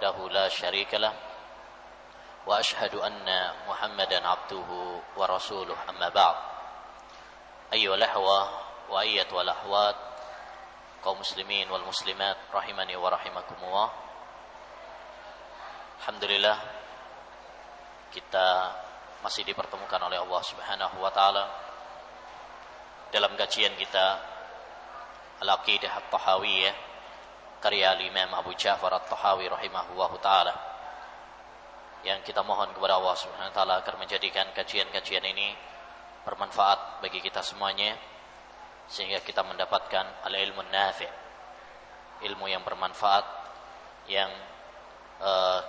وحده لا شريك له وأشهد أن محمدا عبده ورسوله أما بعد أيها الأخوة وأيتها الأخوات kaum muslimin wal muslimat rahimani wa rahimakumullah. Alhamdulillah kita masih dipertemukan oleh Allah Subhanahu wa taala dalam kajian kita Al-Aqidah At-Tahawiyah karya Imam Abu Ja'far At-Tahawi rahimahullahu taala, yang kita mohon kepada Allah Subhanahu wa taala agar menjadikan kajian-kajian ini bermanfaat bagi kita semuanya, sehingga kita mendapatkan al-ilmu nafi', ilmu yang bermanfaat yang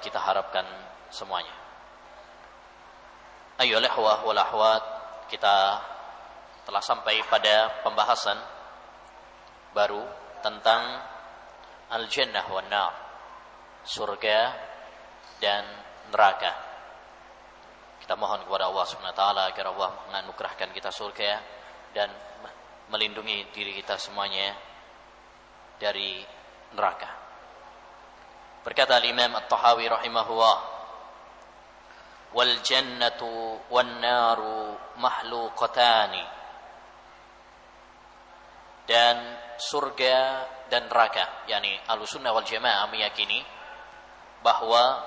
kita harapkan semuanya. Ayyuhal ikhwah wal akhwat, kita telah sampai pada pembahasan baru tentang al-jannah wan nar, surga dan neraka. Kita mohon kepada Allah Subhanahu wa taala agar Allah menganugerahkan kita surga dan melindungi diri kita semuanya dari neraka. Berkata Imam At-Tahawi rahimahullah, wal jannatu wan naru mahluqatani, dan surga dan neraka, yakni Ahlussunnah wal Jamaah meyakini bahwa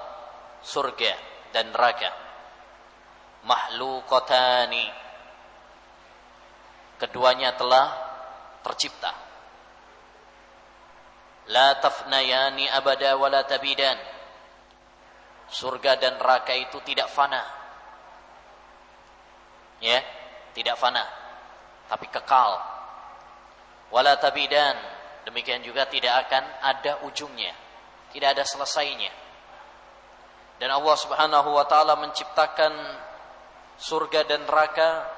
surga dan neraka mahluqatani, keduanya telah tercipta. La tafnayani abada wa la tabidan. Surga dan neraka itu tidak fana. Ya, tidak fana, tapi kekal. Wa la tabidan, demikian juga tidak akan ada ujungnya, tidak ada selesainya. Dan Allah Subhanahu wa taala menciptakan surga dan neraka.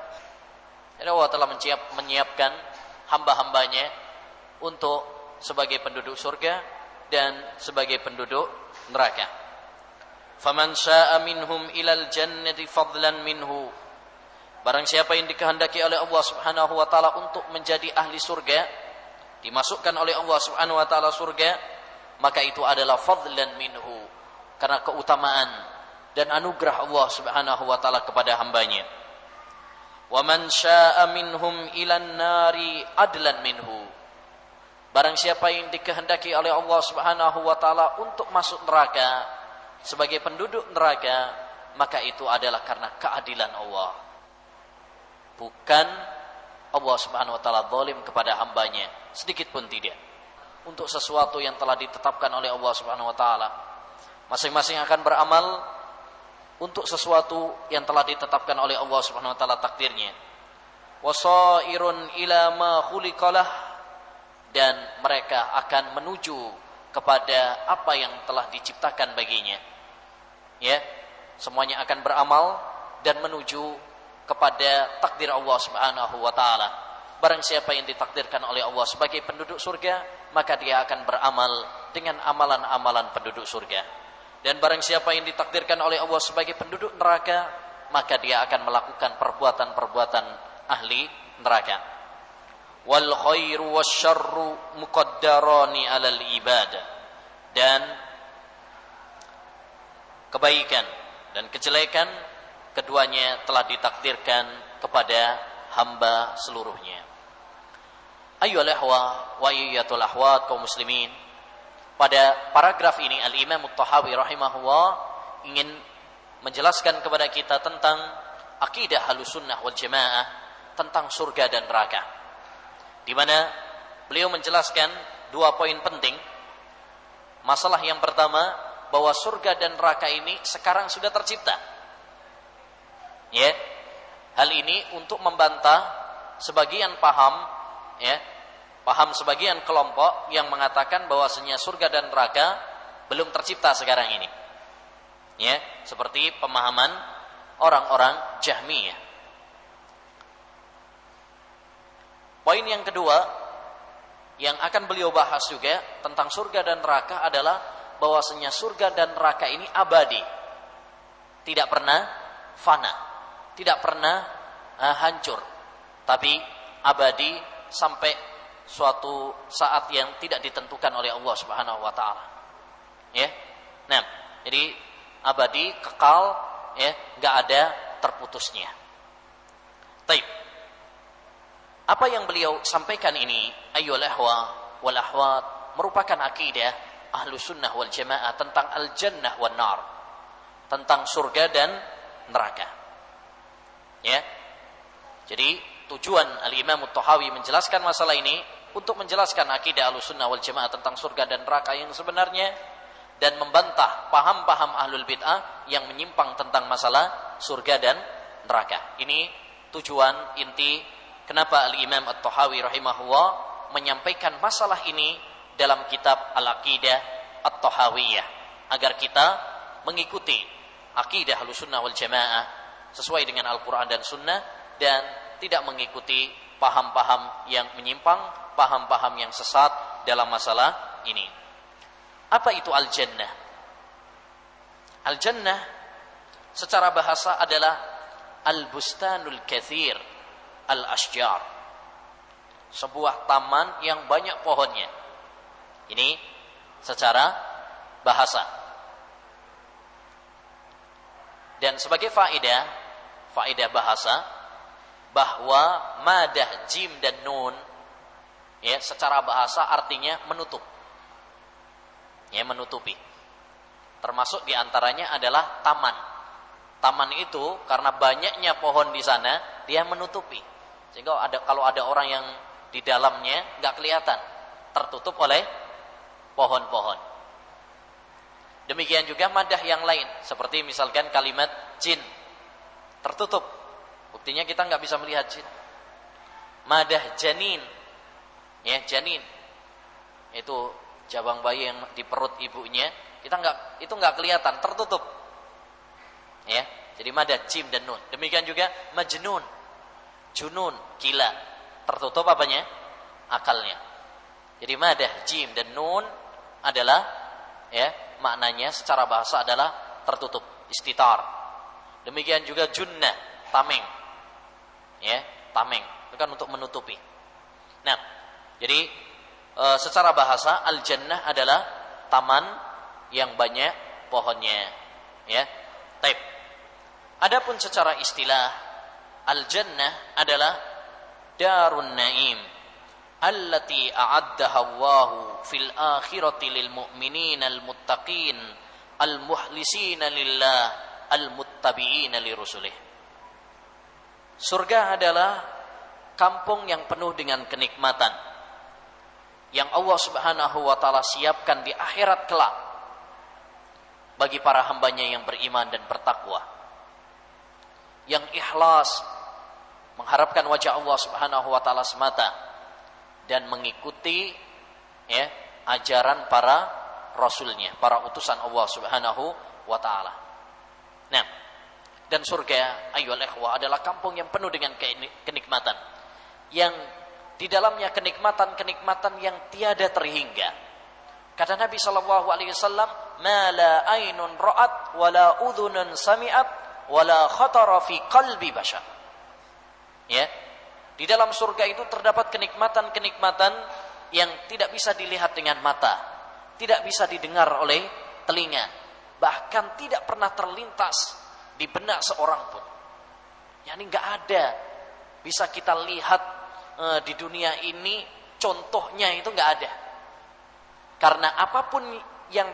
Dan Allah telah menyiapkan hamba-hambanya untuk sebagai penduduk surga dan sebagai penduduk neraka. Faman syaa'a minhum ilal jannati fadlan minhu. Barang siapa yang dikehendaki oleh Allah Subhanahu wa taala untuk menjadi ahli surga, dimasukkan oleh Allah Subhanahu wa taala surga, maka itu adalah fadlan minhu, karena keutamaan dan anugerah Allah Subhanahu wa taala kepada hambanya. Wa man syaa'a minhum ilan nari adlan minhu. Barang siapa yang dikehendaki oleh Allah Subhanahu wa taala untuk masuk neraka sebagai penduduk neraka, maka itu adalah karena keadilan Allah. Bukan Allah Subhanahu wa taala zalim kepada hambanya, sedikit pun tidak. Untuk sesuatu yang telah ditetapkan oleh Allah Subhanahu wa taala, masing-masing akan beramal untuk sesuatu yang telah ditetapkan oleh Allah Subhanahu wa taala takdirnya. Wasairun ila ma khuliqalah, dan mereka akan menuju kepada apa yang telah diciptakan baginya. Ya, semuanya akan beramal dan menuju kepada takdir Allah Subhanahu wa taala. Barang siapa yang ditakdirkan oleh Allah sebagai penduduk surga, maka dia akan beramal dengan amalan-amalan penduduk surga. Dan barang siapa yang ditakdirkan oleh Allah sebagai penduduk neraka, maka dia akan melakukan perbuatan-perbuatan ahli neraka. Wal khairu wasyarru muqaddarani 'alal ibad. Dan kebaikan dan kejelekan keduanya telah ditakdirkan kepada hamba seluruhnya. Ayyuhal ikhwah wa ayyatul akhwat kaum muslimin, pada paragraf ini Al-Imam At-Tahawi rahimahullah ingin menjelaskan kepada kita tentang akidah Ahlussunnah wal Jamaah tentang surga dan neraka, di mana beliau menjelaskan dua poin penting. Masalah yang pertama, bahwa surga dan neraka ini sekarang sudah tercipta. Ya, hal ini untuk membantah sebagian paham, ya, paham sebagian kelompok yang mengatakan bahwasanya surga dan neraka belum tercipta sekarang ini. Ya, seperti pemahaman orang-orang Jahmiyah. Poin yang kedua yang akan beliau bahas juga tentang surga dan neraka adalah bahwasanya surga dan neraka ini abadi, tidak pernah fana, tidak pernah hancur, tapi abadi sampai suatu saat yang tidak ditentukan oleh Allah Subhanahu wa taala. Ya. Nah, Jadi abadi, kekal, ya, enggak ada terputusnya. Taib. Apa yang beliau sampaikan ini, ayyul ahwa wal ahwat, merupakan akidah Ahlus Sunnah wal Jamaah tentang al-jannah wan nar, tentang surga dan neraka. Ya. Jadi tujuan Al-Imam At-Tahawi menjelaskan masalah ini untuk menjelaskan akidah Ahlus Sunnah wal Jamaah tentang surga dan neraka yang sebenarnya, dan membantah paham-paham ahlul bid'ah yang menyimpang tentang masalah surga dan neraka. Ini tujuan inti kenapa Al-Imam At-Tahawi rahimahullah menyampaikan masalah ini dalam kitab Al-Aqidah At-Tahawiyah, agar kita mengikuti akidah Ahlus Sunnah wal Jamaah sesuai dengan Al-Quran dan Sunnah, dan tidak mengikuti paham-paham yang menyimpang, paham-paham yang sesat dalam masalah ini. Apa itu al-jannah? Al-jannah secara bahasa adalah al-bustanul kathir al-ashjar, sebuah taman yang banyak pohonnya. Ini secara bahasa. Dan sebagai faedah bahasa, bahwa madah jim dan nun, ya, secara bahasa artinya menutup, ya, menutupi. Termasuk diantaranya adalah taman. Taman itu karena banyaknya pohon di sana, dia menutupi, sehingga kalau ada orang yang di dalamnya nggak kelihatan, tertutup oleh pohon-pohon. Demikian juga madah yang lain, seperti misalkan kalimat jin, tertutup, buktinya kita nggak bisa melihat jin. Madah janin, ya, janin itu jabang bayi yang di perut ibunya, itu nggak kelihatan, tertutup, ya. Jadi madah jim dan nun. Demikian juga majnun, junun, gila, tertutup apanya? Akalnya. Jadi madah jim dan nun adalah, ya, maknanya secara bahasa adalah tertutup, istitar. Demikian juga junnah, tameng, ya, tameng itu kan untuk menutupi. Nah, jadi secara bahasa al-jannah adalah taman yang banyak pohonnya, ya. Taib. Adapun secara istilah, al-jannah adalah darun naim allati a'addaha Allahu fil akhirati lil mu'minin al muttaqin al mukhlisina lillah al muttabi'ina li rusulih. Surga adalah kampung yang penuh dengan kenikmatan yang Allah Subhanahu wa taala siapkan di akhirat kelak bagi para hambanya yang beriman dan bertakwa, yang ikhlas mengharapkan wajah Allah Subhanahu wa taala semata dan mengikuti, ya, ajaran para rasulnya, para utusan Allah Subhanahu wa taala. Nah, dan surga ayyuhal ikhwah adalah kampung yang penuh dengan kenikmatan, yang di dalamnya kenikmatan-kenikmatan yang tiada terhingga. Kata Nabi SAW, "Ma la ainun ra'at wa la udhunun sami'at wa la khatara fi qalbi bashar." Ya, di dalam surga itu terdapat kenikmatan-kenikmatan yang tidak bisa dilihat dengan mata, tidak bisa didengar oleh telinga, bahkan tidak pernah terlintas di benak seorang pun. Yani nggak ada bisa kita lihat di dunia ini contohnya, itu nggak ada. Karena apapun yang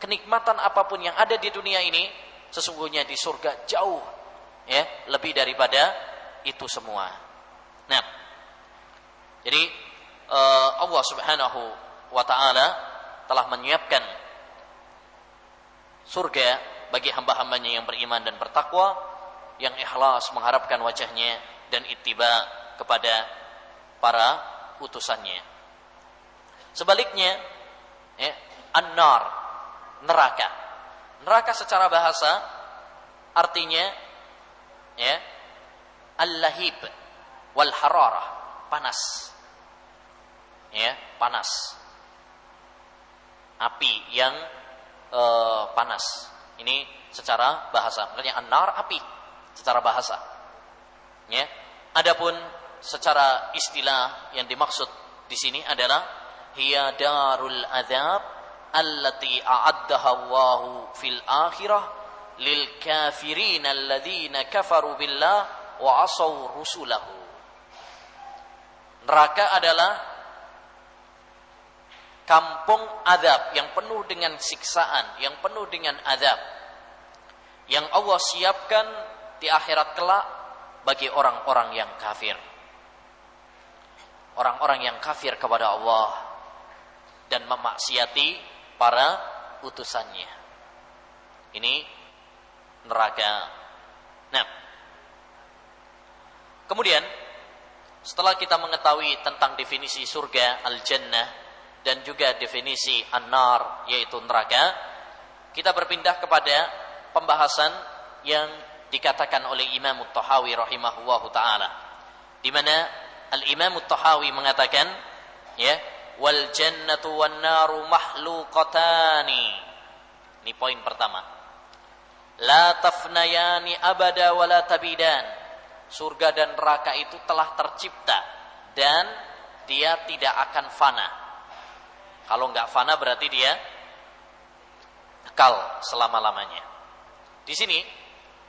kenikmatan apapun yang ada di dunia ini, sesungguhnya di surga jauh, ya, lebih daripada itu semua. Nah, jadi Allah Subhanahu wa taala telah menyiapkan surga bagi hamba-hambanya yang beriman dan bertakwa, yang ikhlas mengharapkan wajahnya dan ittiba kepada para utusannya. Sebaliknya, ya, an-nar, neraka. Neraka secara bahasa artinya, ya, al-lahib wal hararah, panas. Ya, panas. Api yang panas. Ini secara bahasa. Makanya an-nar, api secara bahasa. Ya. Adapun secara istilah yang dimaksud di sini adalah hiya darul adzab allati a'addaha Allahu fil akhirah lil kafirin alladzina kafaru billah wa asaw rusulahu. Neraka adalah kampung azab yang penuh dengan siksaan, yang penuh dengan azab, yang Allah siapkan di akhirat kelak bagi orang-orang yang kafir. Orang-orang yang kafir kepada Allah dan memaksiati para utusannya. Ini neraka. Nah, kemudian setelah kita mengetahui tentang definisi surga, al-jannah, dan juga definisi an-nar, yaitu neraka, kita berpindah kepada pembahasan yang dikatakan oleh Imam At-Tahawi rahimahullahu ta'ala, di mana Al-Imam At-Tahawi mengatakan, ya, wal jannatu wan naru makhluqatani. Ini poin pertama. La tafnayani abada wa la tabidan. Surga dan neraka itu telah tercipta dan dia tidak akan fana. Kalau enggak fana berarti dia kekal selama-lamanya. Di sini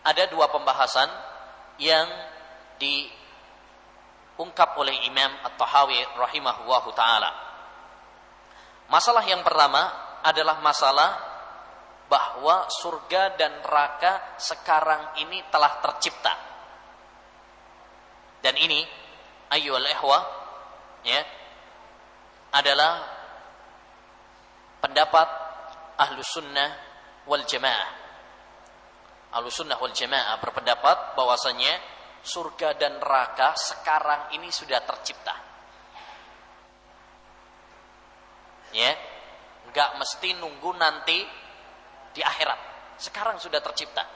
ada dua pembahasan yang diungkap oleh Imam At-Tahawi rahimahullahu ta'ala. Masalah yang pertama adalah masalah bahwa surga dan neraka sekarang ini telah tercipta. Dan ini, ayyuhal ikhwah, ya, adalah pendapat Ahlus Sunnah wal Jamaah. Ahlus Sunnah wal Jamaah berpendapat bahwasanya surga dan neraka sekarang ini sudah tercipta. Ya, enggak mesti nunggu nanti di akhirat. Sekarang sudah tercipta.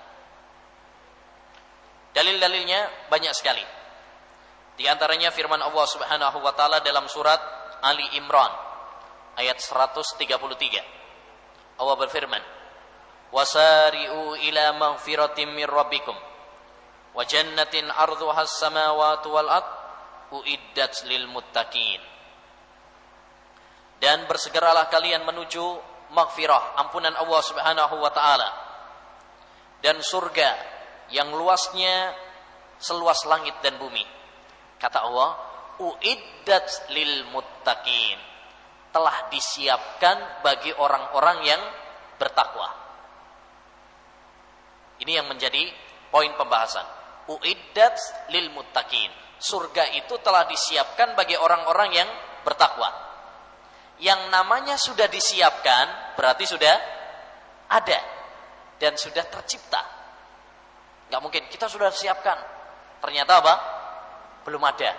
Dalil-dalilnya banyak sekali. Di antaranya firman Allah Subhanahu wa taala dalam surat Ali Imran ayat 133. Allah berfirman, "Wasari'u ila maghfiratin min rabbikum wa jannatin 'ardhuha as-samawati wal ard uiddat lil muttaqin." Dan bersegeralah kalian menuju maghfirah, ampunan Allah Subhanahu wa taala, dan surga yang luasnya seluas langit dan bumi. Kata Allah, uiddat lil muttaqin, telah disiapkan bagi orang-orang yang bertakwa. Ini yang menjadi poin pembahasan. Uiddat lil muttaqin. Surga itu telah disiapkan bagi orang-orang yang bertakwa. Yang namanya sudah disiapkan berarti sudah ada dan sudah tercipta. Gak mungkin kita sudah siapkan, ternyata apa? Belum ada.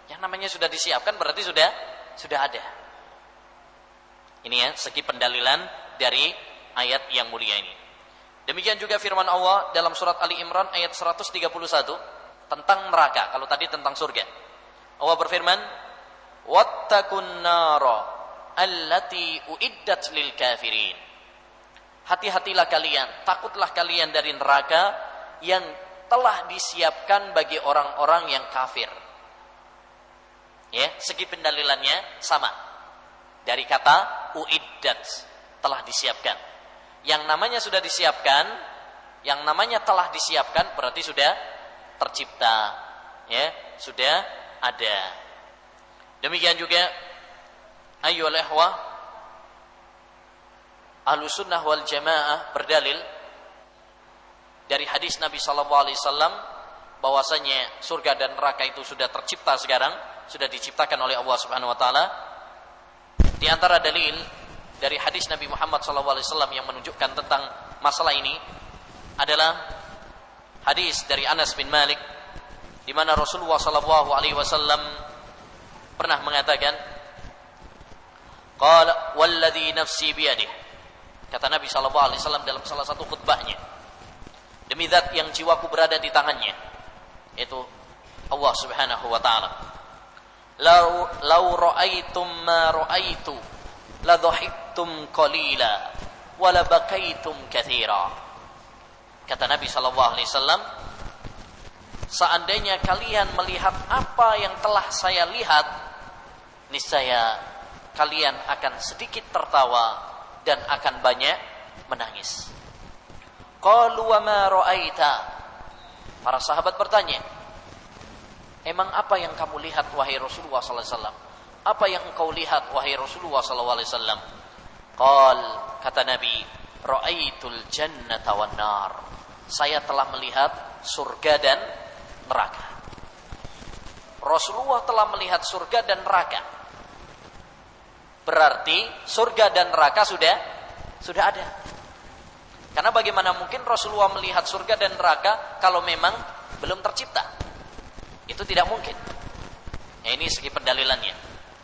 Yang namanya sudah disiapkan berarti sudah ada. Ini ya segi pendalilan dari ayat yang mulia ini. Demikian juga firman Allah dalam surat Ali Imran ayat 131 tentang neraka. Kalau tadi tentang surga, Allah berfirman, wattaqun nara allati uiddat lil kafirin. Hati-hatilah kalian, takutlah kalian dari neraka yang telah disiapkan bagi orang-orang yang kafir. Ya, segi pendalilannya sama. Dari kata uiddat, telah disiapkan. Yang namanya sudah disiapkan, yang namanya telah disiapkan berarti sudah tercipta, ya, sudah ada. Demikian juga ayyuhal ikhwah, Ahlus Sunnah wal Jamaah berdalil dari hadis Nabi sallallahu alaihi wasallam bahwasanya surga dan neraka itu sudah tercipta sekarang, sudah diciptakan oleh Allah Subhanahu wa taala. Di antara dalil dari hadis Nabi Muhammad sallallahu alaihi wasallam yang menunjukkan tentang masalah ini adalah hadis dari Anas bin Malik, di mana Rasulullah sallallahu alaihi wasallam pernah mengatakan, qala walladzi nafsi biyadihi, kata Nabi sallallahu alaihi wasallam dalam salah satu khutbahnya, demi zat yang jiwaku berada di tangannya, yaitu Allah Subhanahu wa taala, law ra'aitum ma ra'aitu la dhahiktum qalila wa la bakaitum katsira. Kata Nabi sallallahu alaihi wasallam, seandainya kalian melihat apa yang telah saya lihat, niscaya kalian akan sedikit tertawa dan akan banyak menangis. Qalu wa ma ra'aita? Para sahabat bertanya, emang apa yang kamu lihat wahai Rasulullah sallallahu alaihi wasallam? Apa yang engkau lihat wahai Rasulullah sallallahu alaihi wasallam? Qal, kata Nabi, ra'aitul jannata wan nar. Saya telah melihat surga dan neraka. Rasulullah telah melihat surga dan neraka. Berarti surga dan neraka sudah ada. Karena bagaimana mungkin Rasulullah melihat surga dan neraka kalau memang belum tercipta? Itu tidak mungkin. Ya, ini segi pendalilannya.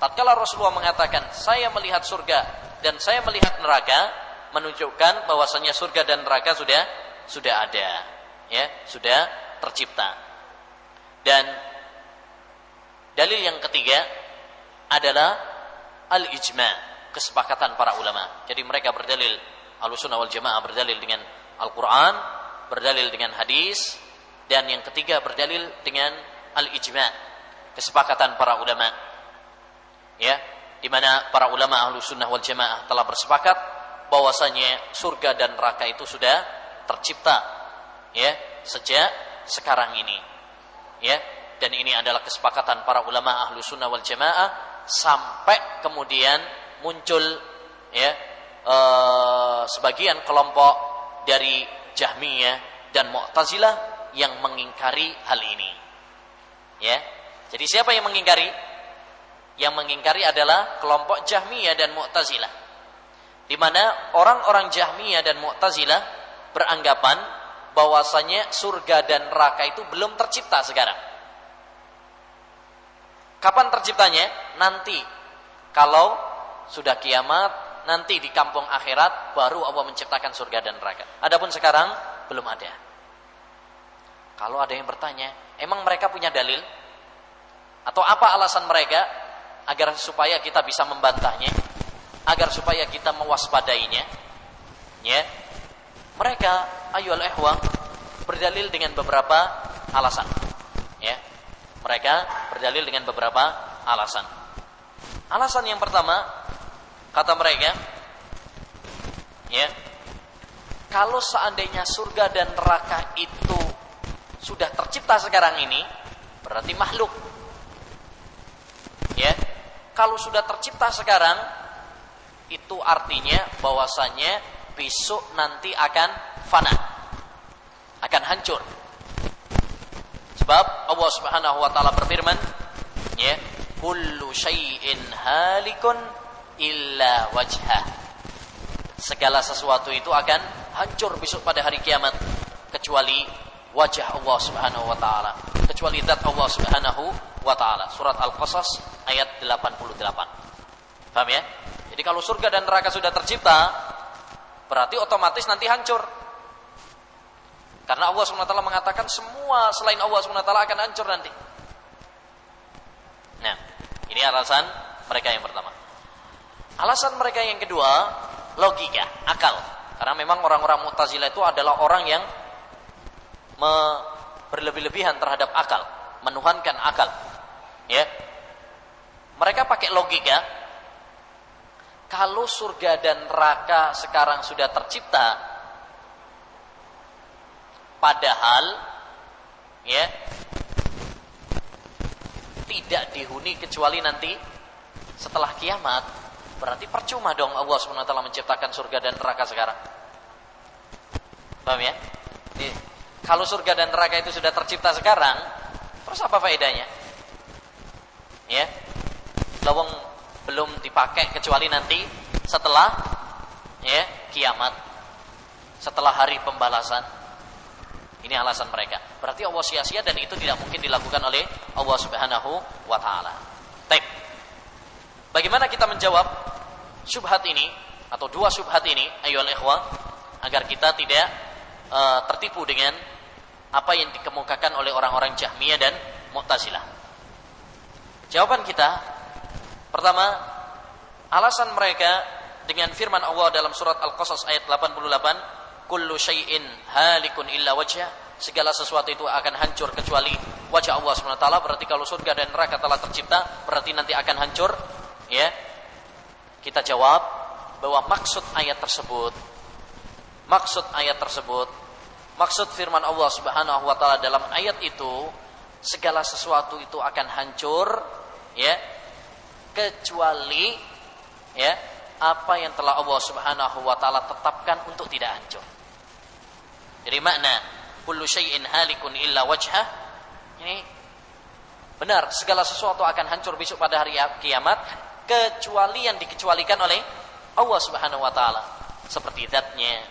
Tatkala Rasulullah mengatakan saya melihat surga dan saya melihat neraka, menunjukkan bahwasanya surga dan neraka sudah ada, ya, sudah tercipta. Dan dalil yang ketiga adalah al-ijma', kesepakatan para ulama. Jadi mereka berdalil, Ahlussunnah wal Jamaah berdalil dengan Al-Qur'an, berdalil dengan hadis, dan yang ketiga berdalil dengan al-ijma', kesepakatan para ulama. Ya, di mana para ulama Ahlussunnah wal Jamaah telah bersepakat bahwasanya surga dan neraka itu sudah tercipta, ya, sejak sekarang ini. Ya, dan ini adalah kesepakatan para ulama Ahlussunnah wal Jamaah sampai kemudian muncul, ya, sebagian kelompok dari Jahmiyah dan Mu'tazilah yang mengingkari hal ini. Ya. Jadi siapa yang mengingkari? Yang mengingkari adalah kelompok Jahmiyah dan Mu'tazilah. Di mana orang-orang Jahmiyah dan Mu'tazilah beranggapan bahwasanya surga dan neraka itu belum tercipta sekarang. Kapan terciptanya? Nanti. Kalau sudah kiamat, nanti di kampung akhirat baru Allah menciptakan surga dan neraka. Adapun sekarang belum ada. Kalau ada yang bertanya, emang mereka punya dalil? Atau apa alasan mereka agar supaya kita bisa membantahnya, agar supaya kita mewaspadainya? Ya, mereka ayyuhal ikhwah berdalil dengan beberapa alasan. Ya, mereka berdalil dengan beberapa alasan. Alasan yang pertama, kata mereka, ya, kalau seandainya surga dan neraka itu sudah tercipta sekarang ini, berarti makhluk. Ya, kalau sudah tercipta sekarang, itu artinya bahwasanya besok nanti akan fana, akan hancur. Sebab Allah Subhanahu wa taala berfirman, ya, kullu syai'in halikun illa wajhah. Segala sesuatu itu akan hancur besok pada hari kiamat kecuali wajah Allah Subhanahu wa taala, kecuali zat Allah Subhanahu wa taala. Surat Al-Qasas ayat 88. Paham ya? Jadi kalau surga dan neraka sudah tercipta, berarti otomatis nanti hancur. Karena Allah SWT mengatakan semua selain Allah SWT akan hancur nanti. Nah, ini alasan mereka yang pertama. Alasan mereka yang kedua, logika, akal. Karena memang orang-orang Mu'tazilah itu adalah orang yang berlebih-lebihan terhadap akal, menuhankan akal. Ya, mereka pakai logika. Kalau surga dan neraka sekarang sudah tercipta, padahal, ya, tidak dihuni kecuali nanti setelah kiamat, berarti percuma dong Allah SWT menciptakan surga dan neraka sekarang. Paham ya? Jadi, kalau surga dan neraka itu sudah tercipta sekarang, terus apa faedahnya? Ya, lawang belum dipakai kecuali nanti setelah, ya, kiamat, setelah hari pembalasan. Ini alasan mereka. Berarti Allah sia-sia dan itu tidak mungkin dilakukan oleh Allah Subhanahu wa taala. Baik. Bagaimana kita menjawab syubhat ini atau dua syubhat ini, ayyuhal ikhwah, agar kita tidak tertipu dengan apa yang dikemukakan oleh orang-orang Jahmiyah dan Mu'tazilah? Jawaban kita pertama, alasan mereka dengan firman Allah dalam surat Al-Qasas ayat 88, kullu syai'in halikun illa wajhah, segala sesuatu itu akan hancur kecuali wajah Allah SWT. Berarti kalau surga dan neraka telah tercipta, berarti nanti akan hancur. Ya, kita jawab bahwa maksud firman Allah Subhanahu wa taala dalam ayat itu, segala sesuatu itu akan hancur, ya, kecuali, ya, apa yang telah Allah Subhanahu wa taala tetapkan untuk tidak hancur. Jadi makna kullu syai'in halikun illa wajhah, ini benar, segala sesuatu akan hancur besok pada hari kiamat kecuali yang dikecualikan oleh Allah Subhanahu wa taala, seperti zatnya,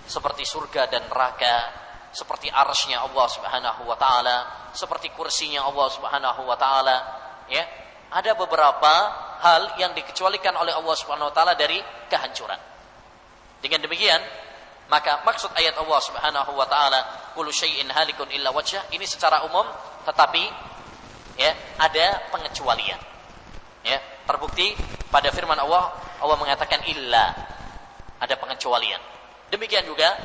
seperti surga dan neraka, seperti arsy-Nya Allah Subhanahu wa taala, seperti kursinya Allah Subhanahu wa taala, ya. Ada beberapa hal yang dikecualikan oleh Allah Subhanahu wa taala dari kehancuran. Dengan demikian, maka maksud ayat Allah Subhanahu wa taala kullu syai'in halikun illa wajhah ini secara umum, tetapi, ya, ada pengecualian. Ya, terbukti pada firman Allah mengatakan illa, ada pengecualian. Demikian juga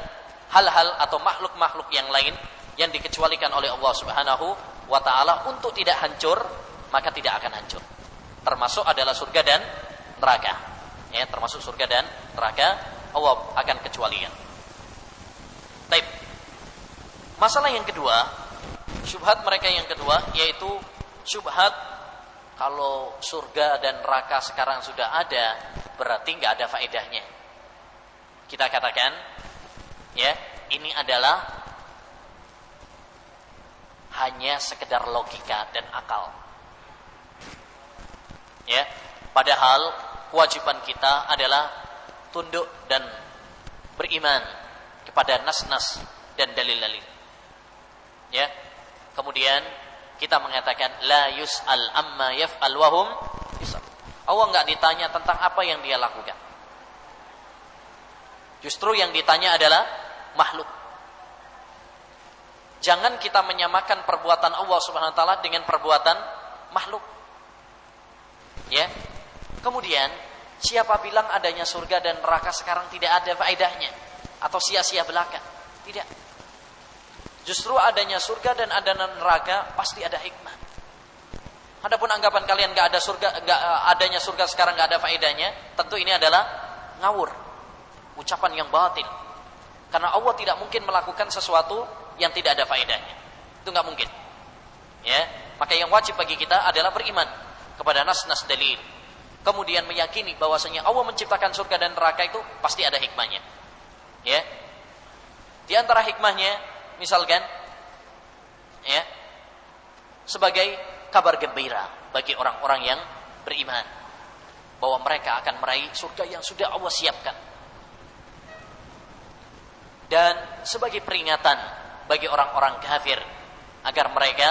hal-hal atau makhluk-makhluk yang lain yang dikecualikan oleh Allah Subhanahu wa taala untuk tidak hancur, maka tidak akan hancur. Termasuk adalah surga dan neraka. Ya, termasuk surga dan neraka Allah akan kecualikan. Baik. Masalah yang kedua, syubhat mereka yang kedua, yaitu syubhat kalau surga dan neraka sekarang sudah ada, berarti nggak ada faedahnya. Kita katakan, ya, ini adalah hanya sekedar logika dan akal. Ya, padahal kewajiban kita adalah tunduk dan beriman kepada nas-nas dan dalil-dalil. Ya. Kemudian kita mengatakan la yus'al amma yaf'al wa hum yus'al. Allah enggak ditanya tentang apa yang dia lakukan. Justru yang ditanya adalah makhluk. Jangan kita menyamakan perbuatan Allah Subhanahu wa taala dengan perbuatan makhluk. Ya. Kemudian, siapa bilang adanya surga dan neraka sekarang tidak ada faedahnya atau sia-sia belaka? Tidak. Justru adanya surga dan adanya neraka pasti ada hikmah. Adapun anggapan kalian adanya surga sekarang enggak ada faedahnya, tentu ini adalah ngawur. Ucapan yang batil. Karena Allah tidak mungkin melakukan sesuatu yang tidak ada faedahnya. Itu enggak mungkin. Ya, maka yang wajib bagi kita adalah beriman kepada nas-nas dalil. Kemudian meyakini bahwasanya Allah menciptakan surga dan neraka itu pasti ada hikmahnya. Ya. Di antara hikmahnya, misalkan, ya, sebagai kabar gembira bagi orang-orang yang beriman bahwa mereka akan meraih surga yang sudah Allah siapkan, dan sebagai peringatan bagi orang-orang kafir agar mereka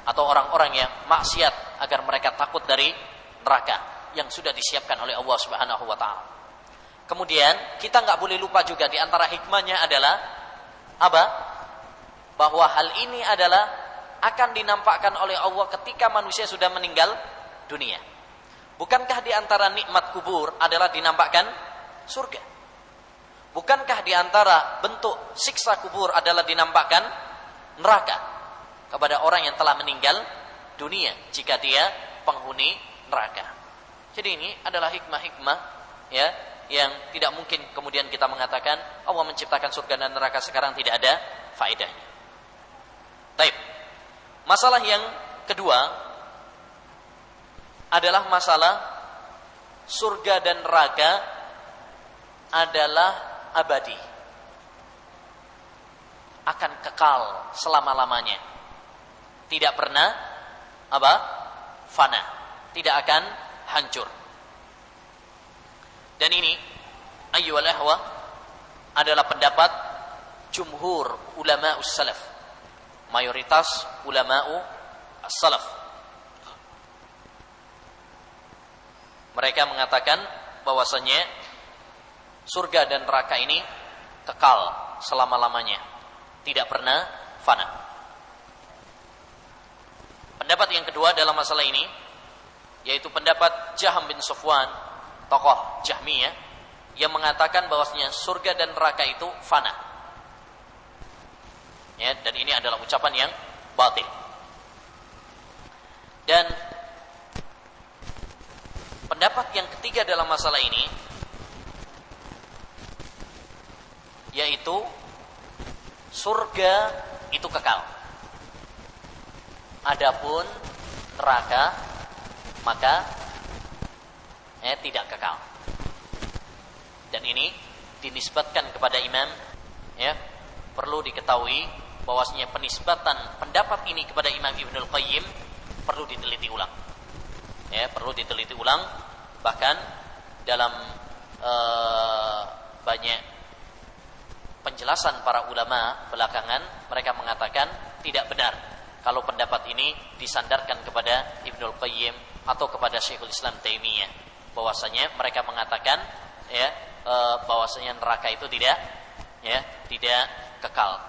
atau orang-orang yang maksiat agar mereka takut dari neraka yang sudah disiapkan oleh Allah Subhanahu wa taala. Kemudian kita enggak boleh lupa juga di antara hikmahnya adalah apa? Bahwa hal ini adalah akan dinampakkan oleh Allah ketika manusia sudah meninggal dunia. Bukankah di antara nikmat kubur adalah dinampakkan surga? Bukankah di antara bentuk siksa kubur adalah dinampakkan neraka kepada orang yang telah meninggal dunia jika dia penghuni neraka? Jadi ini adalah hikmah-hikmah, ya, yang tidak mungkin kemudian kita mengatakan Allah menciptakan surga dan neraka sekarang tidak ada faedahnya. Baik. Masalah yang kedua adalah masalah surga dan neraka adalah abadi. Akan kekal selama-lamanya. Tidak pernah apa? Fana. Tidak akan hancur. Dan ini ayyuhal ikhwah adalah pendapat jumhur ulama salaf. Mayoritas ulama'u as-salaf. Mereka mengatakan bahwasanya surga dan neraka ini kekal selama-lamanya, tidak pernah fana. Pendapat yang kedua dalam masalah ini yaitu pendapat Jaham bin Safwan, tokoh Jahmiyah, yang mengatakan bahwasanya surga dan neraka itu fana. Ya, dan ini adalah ucapan yang batil. Dan pendapat yang ketiga dalam masalah ini yaitu surga itu kekal. Adapun neraka maka tidak kekal. Dan ini dinisbatkan kepada imam, ya. Perlu diketahui bahwasanya penisbatan pendapat ini kepada Imam Ibnul Qayyim perlu diteliti ulang. Ya, perlu diteliti ulang. Bahkan dalam banyak penjelasan para ulama belakangan, mereka mengatakan tidak benar kalau pendapat ini disandarkan kepada Ibnul Qayyim atau kepada Syekhul Islam Taimiyah, bahwasanya mereka mengatakan bahwasanya neraka itu tidak kekal.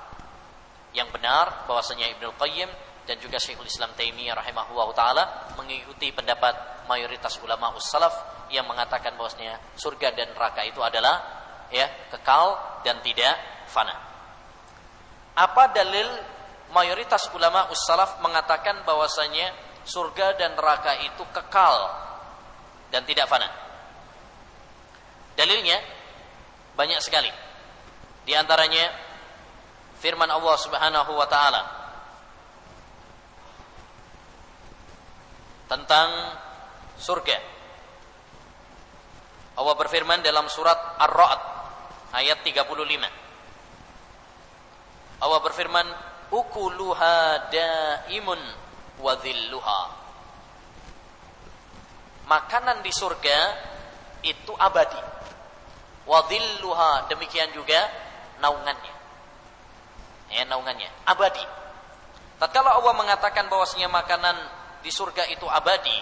Yang benar bahwasanya Ibnul Qayyim dan juga Syekhul Islam Taimiyah rahimahullah taala mengikuti pendapat mayoritas ulama salaf yang mengatakan bahwasanya surga dan neraka itu adalah kekal dan tidak fana. Apa dalil mayoritas ulama salaf mengatakan bahwasanya surga dan neraka itu kekal dan tidak fana? Dalilnya banyak sekali. Di antaranya firman Allah Subhanahu wa taala tentang surga. Allah berfirman dalam surat Ar-Ra'd ayat 35. Allah berfirman, ukuluha daimun wa dhilluha. Makanan di surga itu abadi. Wa dhilluha, demikian juga naungannya. Naungannya abadi. Tatkala Allah mengatakan bahwasanya makanan di surga itu abadi,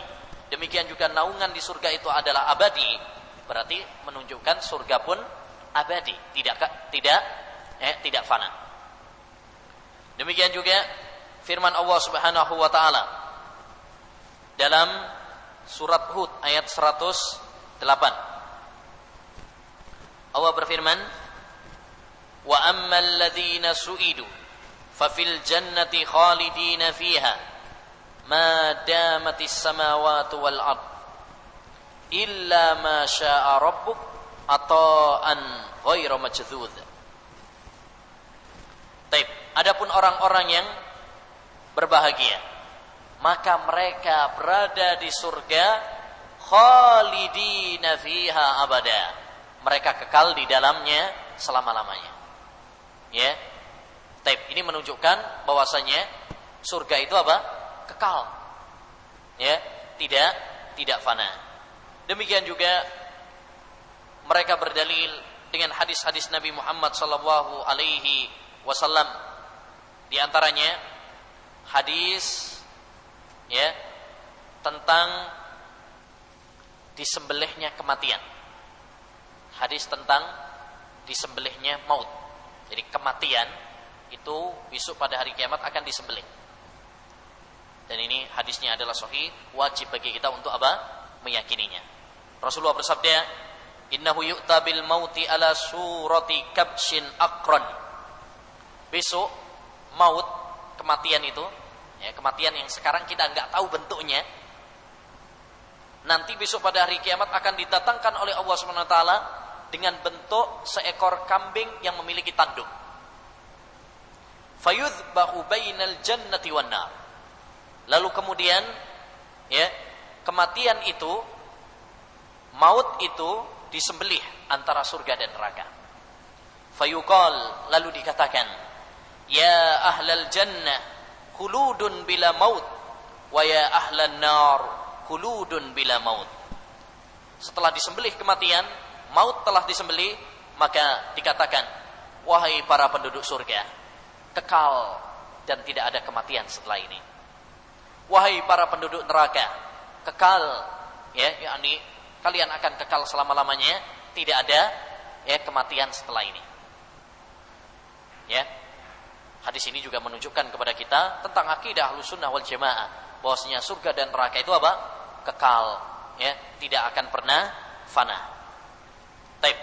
demikian juga naungan di surga itu adalah abadi, berarti menunjukkan surga pun abadi, tidak fana. Demikian juga firman Allah Subhanahu wa taala dalam surat Hud ayat 108. Allah berfirman, wa ammal ladzina su'idu fa fil jannati khalidina fiha ma damatis samawati wal ard illa ma syaa rabbuk ata'an ghairu majdzud. Baik, adapun orang-orang yang berbahagia, maka mereka berada di surga khalidina fiha abada. Mereka kekal di dalamnya selama-lamanya. Ya. Baik, ini menunjukkan bahwasanya surga itu apa? Kekal. Ya, tidak fana. Demikian juga mereka berdalil dengan hadis-hadis Nabi Muhammad sallallahu alaihi wasallam. Di antaranya hadis tentang disembelihnya kematian. Hadis tentang disembelihnya maut. Jadi kematian itu besok pada hari kiamat akan disembelih. Dan ini hadisnya adalah sahih, wajib bagi kita untuk apa? Meyakininya. Rasulullah bersabda, innahu yu'ta bil mauti ala surati kabshin aqran. Besok maut, kematian itu, kematian yang sekarang kita enggak tahu bentuknya, nanti besok pada hari kiamat akan didatangkan oleh Allah Subhanahu wa taala dengan bentuk seekor kambing yang memiliki tanduk. Fayudhbahu bainal jannati wan nar. Lalu kemudian kematian itu, maut itu disembelih antara surga dan neraka. Fayuqal, lalu dikatakan, ya ahlal jannah khuludun bila maut wa ya ahlan nar khuludun bila maut. Setelah disembelih kematian, maut telah disembelih, maka dikatakan, wahai para penduduk surga, kekal dan tidak ada kematian setelah ini. Wahai para penduduk neraka, kekal, yakni kalian akan kekal selama-lamanya, tidak ada kematian setelah ini. Hadis ini juga menunjukkan kepada kita tentang akidah Ahlussunnah wal Jamaah, bahwasanya surga dan neraka itu apa? Kekal, tidak akan pernah fana. Baik.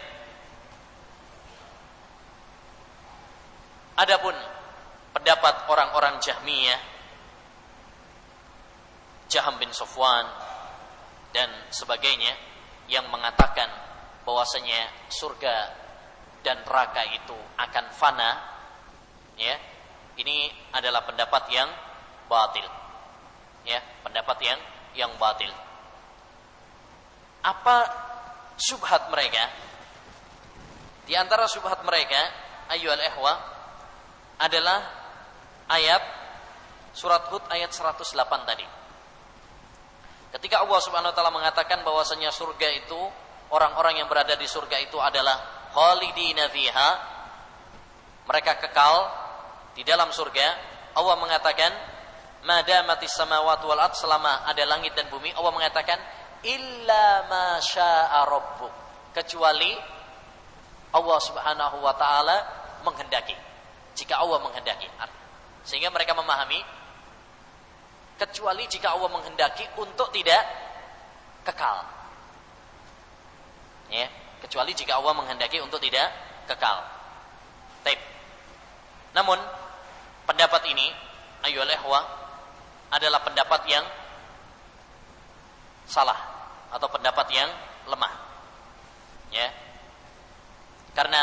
Adapun pendapat orang-orang Jahmiyah, Jaham bin Safwan dan sebagainya, yang mengatakan bahwasanya surga dan neraka itu akan fana, ya, ini adalah pendapat yang batil, ya, pendapat yang batil. Apa syubhat mereka? Di antara syubhat mereka, ayyuhal ikhwah, adalah ayat surat Hud ayat 108 tadi. Ketika Allah Subhanahu wa taala mengatakan bahwasanya surga itu, orang-orang yang berada di surga itu adalah khalidina fiha, mereka kekal di dalam surga. Allah mengatakan madamatis samawati wal ard, selama ada langit dan bumi. Allah mengatakan illa ma syaa rabbuk, kecuali Allah Subhanahu wa taala menghendaki. Jika Allah menghendaki, sehingga mereka memahami kecuali jika Allah menghendaki untuk tidak kekal, ya, kecuali jika Allah menghendaki untuk tidak kekal. Baik. Namun pendapat ini, ayyuhal ikhwah, adalah pendapat yang salah atau pendapat yang lemah, ya. Karena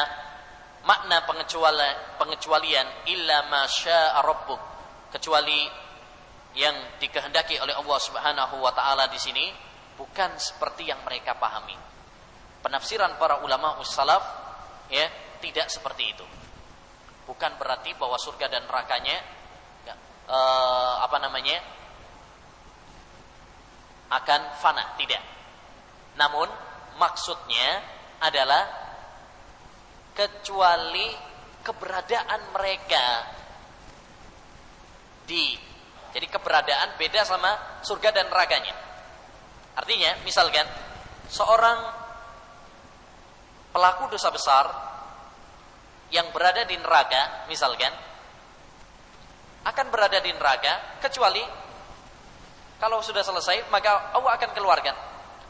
makna pengecualian illa ma syaa rabbuk, kecuali yang dikehendaki oleh Allah Subhanahu wa taala di sini bukan seperti yang mereka pahami. Penafsiran para ulama ussalaf, ya, tidak seperti itu. Bukan berarti bahwa surga dan nerakanya akan fana, tidak. Namun maksudnya adalah kecuali keberadaan mereka jadi keberadaan beda sama surga dan nerakanya. Artinya, misalkan seorang pelaku dosa besar yang berada di neraka, misalkan, akan berada di neraka kecuali kalau sudah selesai maka Allah akan keluarkan.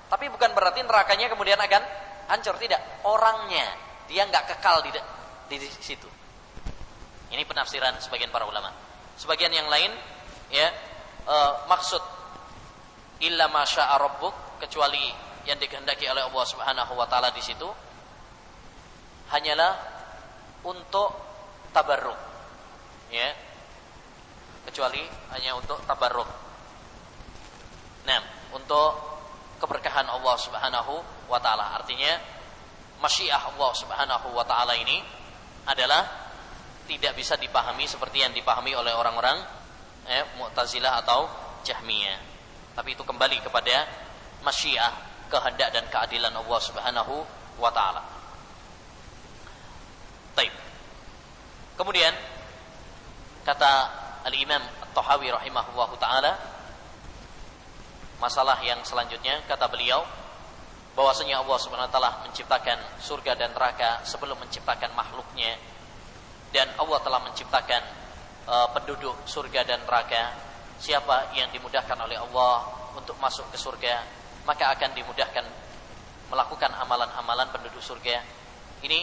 Tapi bukan berarti nerakanya kemudian akan hancur, tidak. Orangnya, dia nggak kekal di situ. Ini penafsiran sebagian para ulama. Sebagian yang lain, ya, maksud illa ma syaa rabbuk, kecuali yang dikehendaki oleh Allah Subhanahu wa taala di situ hanyalah untuk tabarruk, ya, kecuali hanya untuk tabarruk. Nah, untuk keberkahan Allah Subhanahu wa taala. Artinya masyiah Allah Subhanahu wa taala ini adalah tidak bisa dipahami seperti yang dipahami oleh orang-orang Mu'tazilah atau Jahmiyah. Tapi itu kembali kepada masyiah, kehendak dan keadilan Allah Subhanahu wa taala. Baik. Kemudian kata Al-Imam At-Tahawi rahimahullahu taala, masalah yang selanjutnya, kata beliau bahwasanya Allah Subhanahu wa taala menciptakan surga dan neraka sebelum menciptakan makhluknya, dan Allah telah menciptakan penduduk surga dan neraka. Siapa yang dimudahkan oleh Allah untuk masuk ke surga, maka akan dimudahkan melakukan amalan-amalan penduduk surga. Ini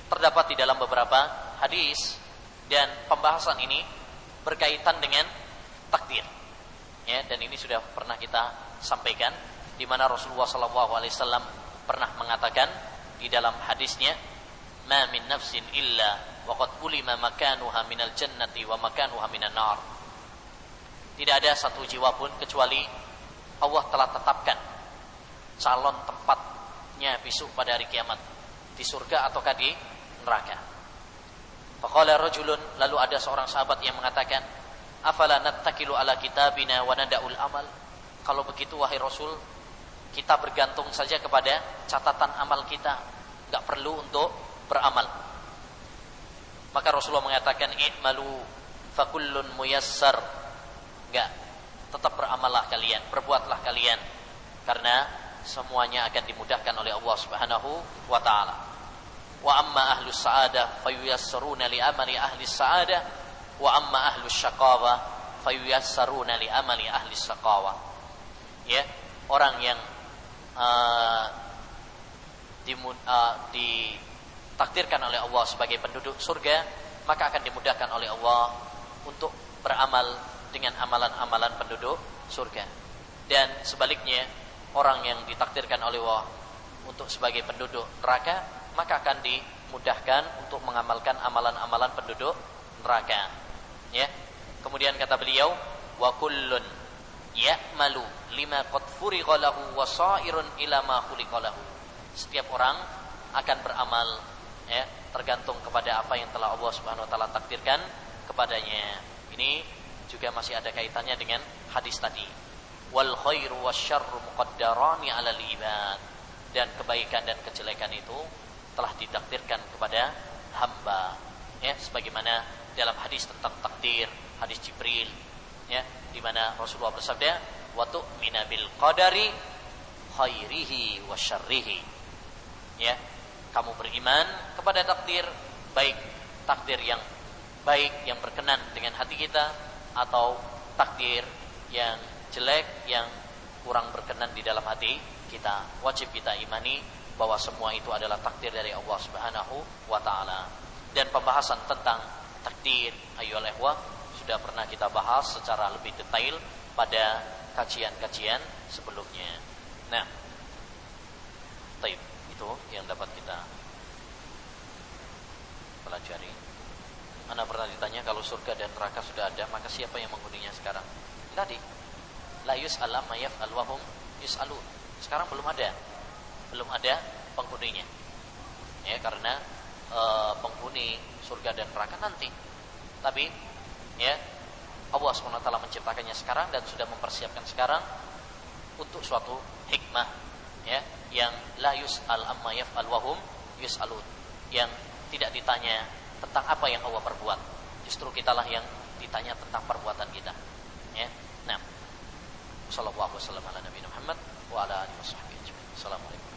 terdapat di dalam beberapa hadis, dan pembahasan ini berkaitan dengan takdir, ya, dan ini sudah pernah kita sampaikan, di mana Rasulullah SAW pernah mengatakan di dalam hadisnya, ma min nafsin illa waqad ulima makanuha minal jannati wa makanuha minan nar. Tidak ada satu jiwa pun kecuali Allah telah tetapkan calon tempatnya besok pada hari kiamat, di surga ataukah di neraka. Faqala rajulun, lalu ada seorang sahabat yang mengatakan, afala nattakilu ala kitabina wa nada'ul amal. Kalau begitu wahai Rasul, kita bergantung saja kepada catatan amal kita, enggak perlu untuk beramal. Maka Rasulullah mengatakan, i'malu fakullun muyassar. Enggak, tetap beramallah kalian, berbuatlah kalian, karena semuanya akan dimudahkan oleh Allah Subhanahu wa taala. Wa amma ahlus sa'adah fayuyassaruna li amali ahlis sa'adah, wa amma ahlus syaqawah fayuyassaruna li amali ahlis syaqawah. Ya, orang yang ditakdirkan oleh Allah sebagai penduduk surga, maka akan dimudahkan oleh Allah untuk beramal dengan amalan-amalan penduduk surga. Dan sebaliknya, orang yang ditakdirkan oleh Allah untuk sebagai penduduk neraka, maka akan dimudahkan untuk mengamalkan amalan-amalan penduduk neraka. Ya. Kemudian kata beliau, wa kullun ya'malu lima qad furiqa lahu wa sa'irun ila ma khuliqa lahu. Setiap orang akan beramal, ya, tergantung kepada apa yang telah Allah Subhanahu wa taala takdirkan kepadanya. Ini juga masih ada kaitannya dengan hadis tadi. Wal khairu wasyarru muqaddarani 'alal ibad. Dan kebaikan dan kejelekan itu telah ditakdirkan kepada hamba. Ya, sebagaimana dalam hadis tentang takdir, hadis Jibril, ya, di mana Rasulullah bersabda, "Wa tu'mina bil qadari khairihi wa syarrihi." Ya, kamu beriman kepada takdir, baik takdir yang baik yang berkenan dengan hati kita atau takdir yang jelek yang kurang berkenan di dalam hati kita. Wajib kita imani bahwa semua itu adalah takdir dari Allah Subhanahu wa taala. Dan pembahasan tentang takdir ayyuhal ikhwah sudah pernah kita bahas secara lebih detail pada kajian-kajian sebelumnya. Nah, baik, itu yang dapat kita pelajari. Ana pernah ditanya, kalau surga dan neraka sudah ada, maka siapa yang menghuninya sekarang? Tadi, la yus'al amma yaf'al wa hum yus'alun. Sekarang belum ada penghuninya. Ya, karena penghuni surga dan neraka nanti. Tapi ya, Allah SWT menciptakannya sekarang dan sudah mempersiapkan sekarang untuk suatu hikmah, ya, yang la yus'al amma yaf'al wa hum yus'alun, yang tidak ditanya tentang apa yang Allah perbuat. Justru kitalah yang ditanya tentang perbuatan kita. Ya. Nah, sallallahu alaihi wasallam ala nabiyina Muhammad wa ala alihi washabbihi ajmain. Assalamualaikum.